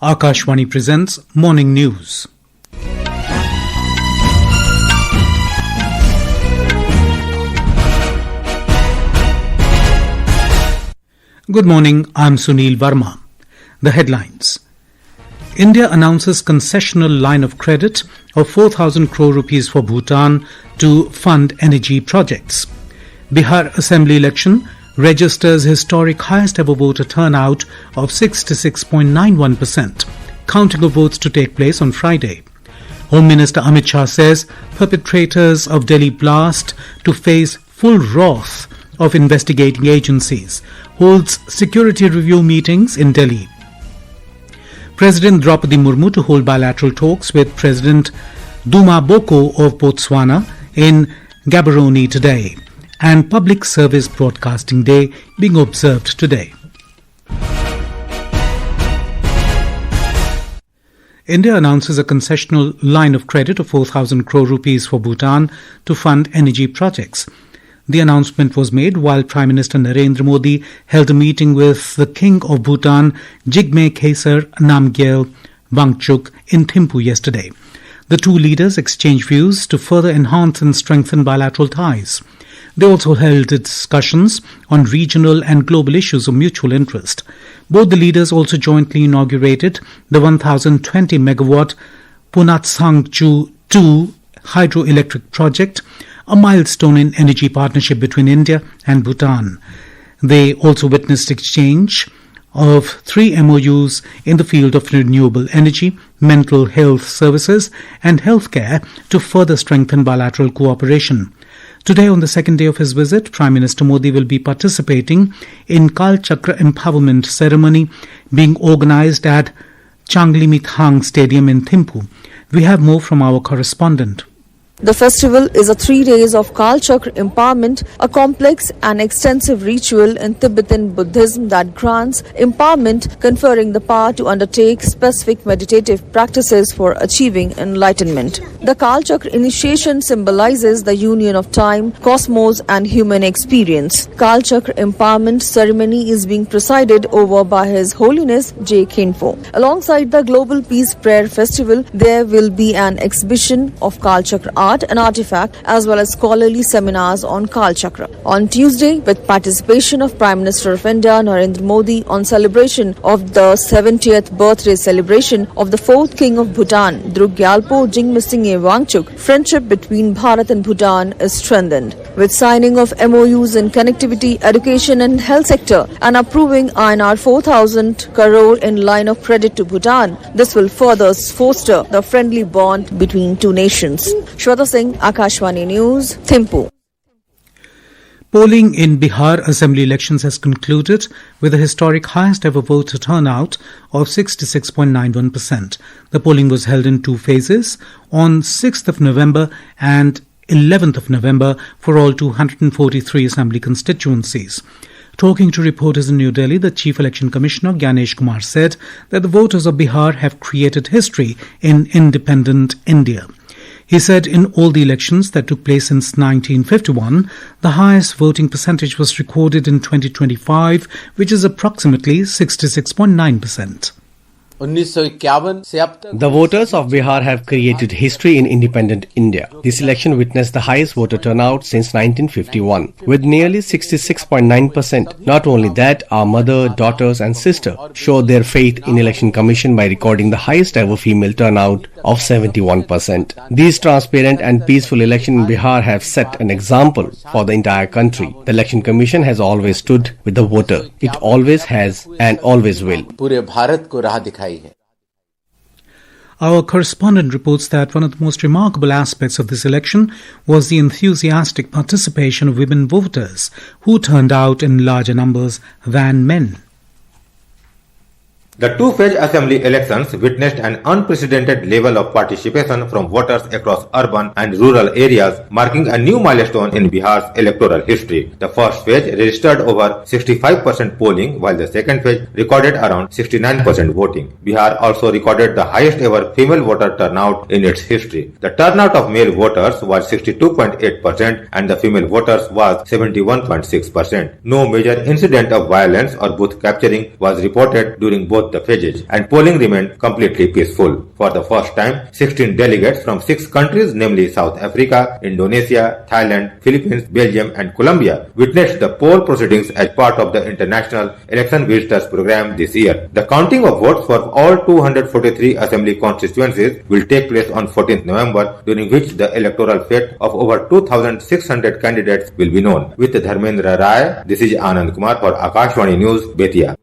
Akashvani presents Morning News. Good morning, I'm Sunil Verma. The headlines. India announces concessional line of credit of 4,000 crore rupees for Bhutan to fund energy projects. Bihar Assembly election registers historic highest ever voter turnout of 66.91%. Counting of votes to take place on Friday. Home Minister Amit Shah says perpetrators of Delhi blast to face full wrath of investigating agencies. Holds security review meetings in Delhi. President Droupadi Murmu to hold bilateral talks with President Duma Boko of Botswana in Gaborone today. And Public Service Broadcasting Day being observed today. India announces a concessional line of credit of 4,000 crore rupees for Bhutan to fund energy projects. The announcement was made while Prime Minister Narendra Modi held a meeting with the King of Bhutan, Jigme Khesar Namgyel Wangchuk in Thimphu yesterday. The two leaders exchanged views to further enhance and strengthen bilateral ties. They also held discussions on regional and global issues of mutual interest. Both the leaders also jointly inaugurated the 1,020 megawatt Punatsangchu 2 hydroelectric project, a milestone in energy partnership between India and Bhutan. They also witnessed exchange of 3 MOUs in the field of renewable energy, mental health services and healthcare to further strengthen bilateral cooperation. Today, on the second day of his visit, Prime Minister Modi will be participating in Kal Chakra Empowerment Ceremony being organized at Changlimitang Stadium in Thimphu. We have more from our correspondent. The festival is a 3 days of Kal Chakra empowerment, a complex and extensive ritual in Tibetan Buddhism that grants empowerment, conferring the power to undertake specific meditative practices for achieving enlightenment. The Kal Chakra initiation symbolizes the union of time, cosmos and human experience. Kal Chakra empowerment ceremony is being presided over by His Holiness J. Khenpo. Alongside the Global Peace Prayer Festival, there will be an exhibition of Kal Chakra art and artifact as well as scholarly seminars on Kal Chakra. On Tuesday, with participation of Prime Minister of India Narendra Modi on celebration of the 70th birthday celebration of the 4th King of Bhutan, Drugyalpo Jingme Singye Wangchuk, friendship between Bharat and Bhutan is strengthened. With signing of MOUs in connectivity, education and health sector and approving INR 4,000 crore in line of credit to Bhutan, this will further foster the friendly bond between two nations. Shweta Singh, Akashvani News, Thimphu. Polling in Bihar Assembly elections has concluded with a historic highest ever voter turnout of 66.91%. The polling was held in 2 phases on 6th of November and 11th of November for all 243 assembly constituencies. Talking to reporters in New Delhi, the Chief Election Commissioner Gyanesh Kumar said that the voters of Bihar have created history in independent India. He said in all the elections that took place since 1951, the highest voting percentage was recorded in 2025, which is approximately 66.9%. The voters of Bihar have created history in independent India. This election witnessed the highest voter turnout since 1951, with nearly 66.9%. Not only that, our mother, daughters and sister showed their faith in Election Commission by recording the highest ever female turnout of 71%. These transparent and peaceful elections in Bihar have set an example for the entire country. The Election Commission has always stood with the voter. It always has and always will. Our correspondent reports that one of the most remarkable aspects of this election was the enthusiastic participation of women voters who turned out in larger numbers than men. The two-phase assembly elections witnessed an unprecedented level of participation from voters across urban and rural areas, marking a new milestone in Bihar's electoral history. The first phase registered over 65% polling, while the second phase recorded around 69% voting. Bihar also recorded the highest ever female voter turnout in its history. The turnout of male voters was 62.8% and the female voters was 71.6%. No major incident of violence or booth capturing was reported during both both the phases, and polling remained completely peaceful. For the first time, 16 delegates from 6 countries, namely South Africa, Indonesia, Thailand, Philippines, Belgium, and Colombia, witnessed the poll proceedings as part of the International Election Visitors Program this year. The counting of votes for all 243 assembly constituencies will take place on 14th November, during which the electoral fate of over 2,600 candidates will be known. With Dharmendra Rai, this is Anand Kumar for Akashvani News, Betia.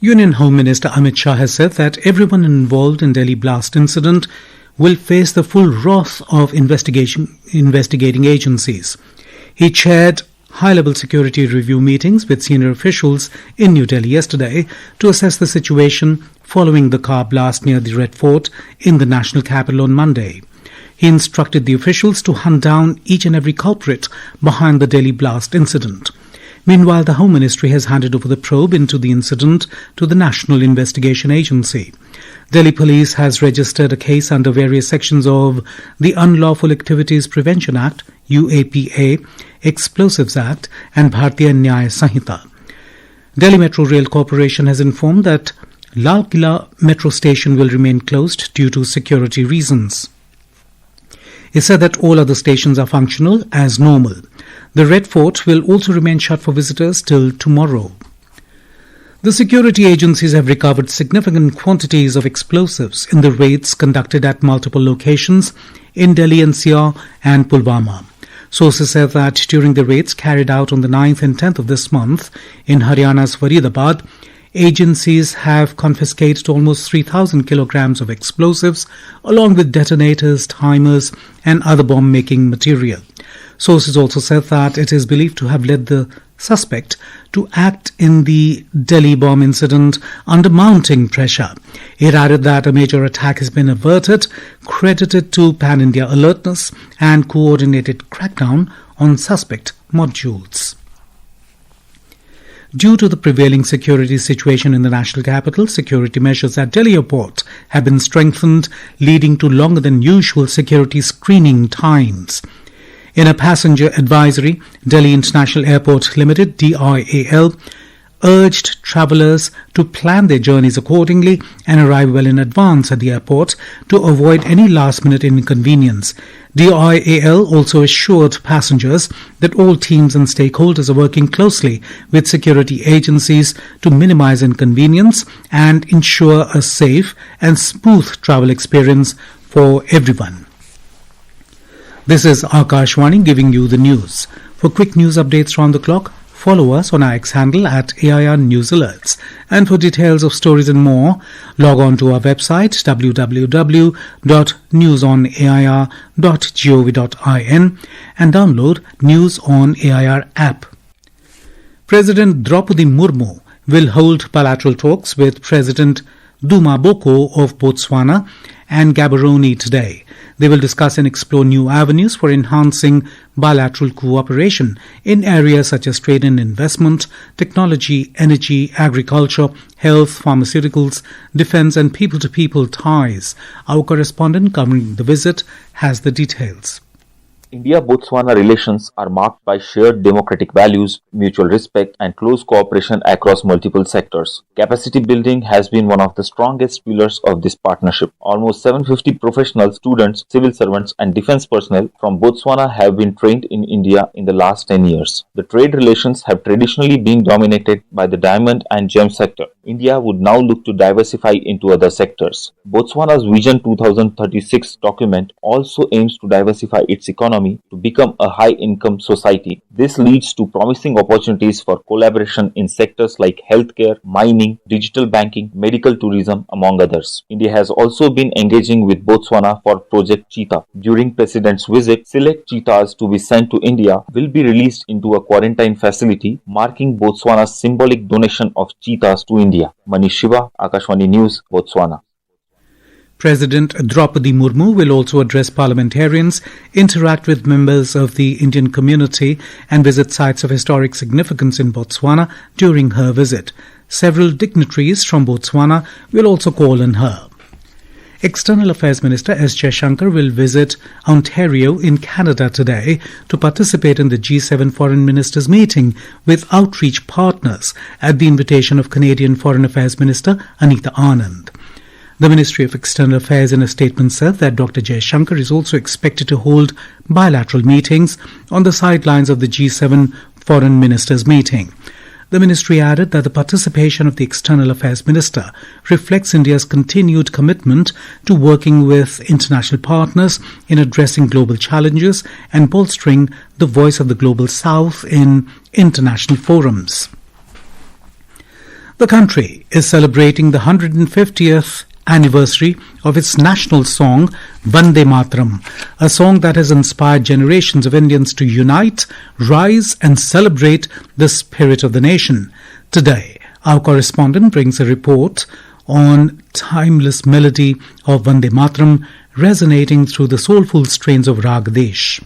Union Home Minister Amit Shah has said that everyone involved in Delhi blast incident will face the full wrath of investigating agencies. He chaired high-level security review meetings with senior officials in New Delhi yesterday to assess the situation following the car blast near the Red Fort in the national capital on Monday. He instructed the officials to hunt down each and every culprit behind the Delhi blast incident. Meanwhile, the Home Ministry has handed over the probe into the incident to the National Investigation Agency. Delhi Police has registered a case under various sections of the Unlawful Activities Prevention Act, UAPA, Explosives Act and Bharatiya Nyaya Sanhita. Delhi Metro Rail Corporation has informed that Lal Killa metro station will remain closed due to security reasons. It said that all other stations are functional as normal. The Red Fort will also remain shut for visitors till tomorrow. The security agencies have recovered significant quantities of explosives in the raids conducted at multiple locations in Delhi NCR and Pulwama. Sources said that during the raids carried out on the 9th and 10th of this month in Haryana's Faridabad, agencies have confiscated almost 3,000 kilograms of explosives along with detonators, timers and other bomb-making material. Sources also said that it is believed to have led the suspect to act in the Delhi bomb incident under mounting pressure. It added that a major attack has been averted, credited to pan-India alertness and coordinated crackdown on suspect modules. Due to the prevailing security situation in the national capital, security measures at Delhi Airport have been strengthened, leading to longer than usual security screening times. In a passenger advisory, Delhi International Airport Limited, DIAL, urged travellers to plan their journeys accordingly and arrive well in advance at the airport to avoid any last-minute inconvenience. DIAL also assured passengers that all teams and stakeholders are working closely with security agencies to minimize inconvenience and ensure a safe and smooth travel experience for everyone. This is Akashvani giving you the news. For quick news updates round the clock, follow us on our X handle at AIR News Alerts. And for details of stories and more, log on to our website www.newsonair.gov.in and download News on AIR app. President Droupadi Murmu will hold bilateral talks with President Duma Boko of Botswana and Gaborone today. They will discuss and explore new avenues for enhancing bilateral cooperation in areas such as trade and investment, technology, energy, agriculture, health, pharmaceuticals, defense and people-to-people ties. Our correspondent covering the visit has the details. India-Botswana relations are marked by shared democratic values, mutual respect, and close cooperation across multiple sectors. Capacity building has been one of the strongest pillars of this partnership. Almost 750 professionals, students, civil servants, and defense personnel from Botswana have been trained in India in the last 10 years. The trade relations have traditionally been dominated by the diamond and gem sector. India would now look to diversify into other sectors. Botswana's Vision 2036 document also aims to diversify its economy to become a high-income society. This leads to promising opportunities for collaboration in sectors like healthcare, mining, digital banking, medical tourism, among others. India has also been engaging with Botswana for Project Cheetah. During President's visit, select cheetahs to be sent to India will be released into a quarantine facility, marking Botswana's symbolic donation of cheetahs to India. Manish Shiva, Akashvani News, Botswana. President Droupadi Murmu will also address parliamentarians, interact with members of the Indian community and visit sites of historic significance in Botswana during her visit. Several dignitaries from Botswana will also call on her. External Affairs Minister S. Jaishankar will visit Ontario in Canada today to participate in the G7 Foreign Ministers meeting with outreach partners at the invitation of Canadian Foreign Affairs Minister Anita Anand. The Ministry of External Affairs in a statement said that Dr. Jaishankar is also expected to hold bilateral meetings on the sidelines of the G7 Foreign Ministers meeting. The ministry added that the participation of the External Affairs Minister reflects India's continued commitment to working with international partners in addressing global challenges and bolstering the voice of the Global South in international forums. The country is celebrating the 150th anniversary of its national song Vande Mataram, a song that has inspired generations of Indians to unite, rise and celebrate the spirit of the nation. Today, our correspondent brings a report on timeless melody of Vande Mataram resonating through the soulful strains of Rag Desh.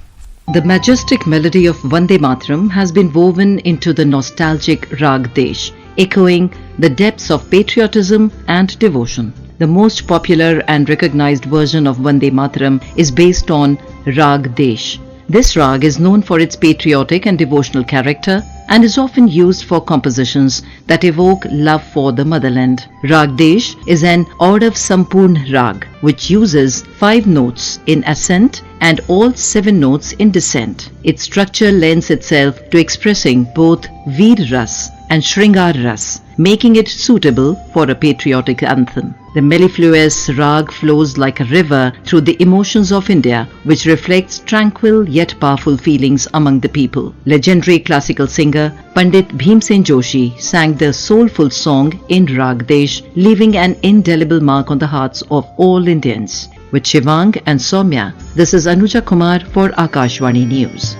The majestic melody of Vande Mataram has been woven into the nostalgic Rag Desh, echoing the depths of patriotism and devotion. The most popular and recognized version of Vande Mataram is based on Rag Desh. This rag is known for its patriotic and devotional character and is often used for compositions that evoke love for the motherland. Rag Desh is an Audav Sampurn rag which uses 5 notes in ascent and all 7 notes in descent. Its structure lends itself to expressing both Veer Ras and Shringar Ras, making it suitable for a patriotic anthem. The mellifluous rag flows like a river through the emotions of India, which reflects tranquil yet powerful feelings among the people. Legendary classical singer Pandit Bhimsen Joshi sang the soulful song in Rag Desh, leaving an indelible mark on the hearts of all Indians. With Shivang and Soumya, this is Anuja Kumar for Akashvani News.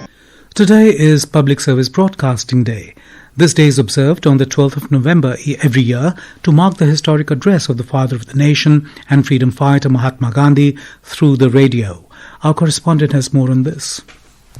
Today is Public Service Broadcasting Day. This day is observed on the 12th of November every year to mark the historic address of the father of the nation and freedom fighter Mahatma Gandhi through the radio. Our correspondent has more on this.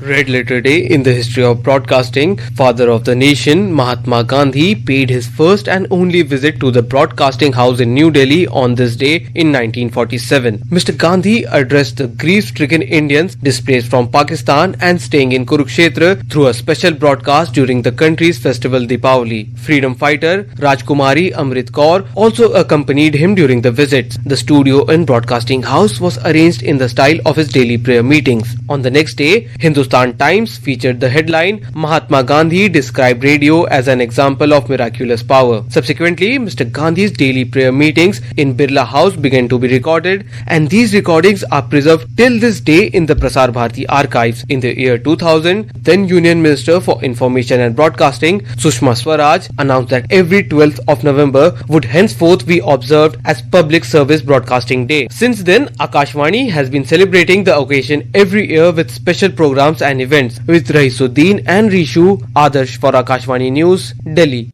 Red Letter Day in the history of broadcasting, father of the nation Mahatma Gandhi paid his first and only visit to the broadcasting house in New Delhi on this day in 1947. Mr. Gandhi addressed the grief-stricken Indians displaced from Pakistan and staying in Kurukshetra through a special broadcast during the country's festival Deepavali. Freedom fighter Rajkumari Amrit Kaur also accompanied him during the visit. The studio and broadcasting house was arranged in the style of his daily prayer meetings. On the next day, Hindustan Times featured the headline, Mahatma Gandhi described radio as an example of miraculous power. Subsequently, Mr. Gandhi's daily prayer meetings in Birla House began to be recorded, and these recordings are preserved till this day in the Prasar Bharati archives. In the year 2000, then Union Minister for Information and Broadcasting, Sushma Swaraj, announced that every 12th of November would henceforth be observed as Public Service Broadcasting Day. Since then, Akashvani has been celebrating the occasion every year with special programs and events. With Raisuddin and Rishu, Adarsh for Akashvani News, Delhi.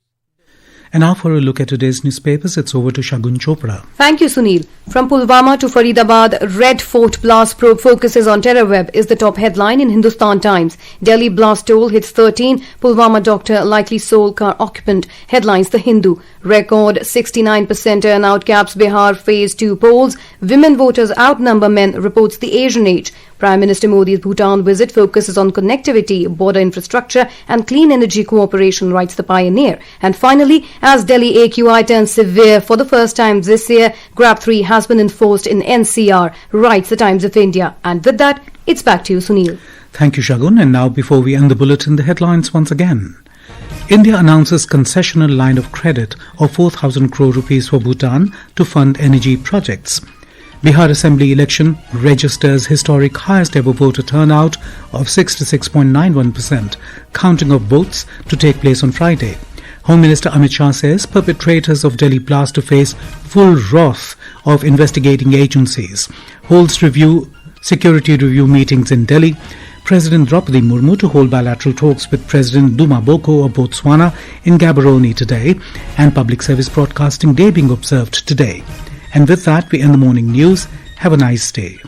And now for a look at today's newspapers, it's over to Shagun Chopra. Thank you, Sunil. From Pulwama to Faridabad, Red Fort blast probe focuses on terror web is the top headline in Hindustan Times. Delhi blast toll hits 13. Pulwama doctor likely sole car occupant. Headlines The Hindu. Record 69% turnout caps Bihar phase 2 polls. Women voters outnumber men, reports The Asian Age. Prime Minister Modi's Bhutan visit focuses on connectivity, border infrastructure and clean energy cooperation, writes The Pioneer. And finally, as Delhi AQI turns severe for the first time this year, Grab 3 has been enforced in NCR, writes The Times of India. And with that, it's back to you, Sunil. Thank you, Shagun. And now, before we end the bulletin, the headlines once again. India announces concessional line of credit of 4,000 crore rupees for Bhutan to fund energy projects. Bihar Assembly election registers historic highest ever voter turnout of 66.91%, counting of votes to take place on Friday. Home Minister Amit Shah says perpetrators of Delhi blast to face full wrath of investigating agencies. Holds security review meetings in Delhi. President Droupadi Murmu to hold bilateral talks with President Duma Boko of Botswana in Gaborone today, and Public Service Broadcasting Day being observed today. And with that, we end the morning news. Have a nice day.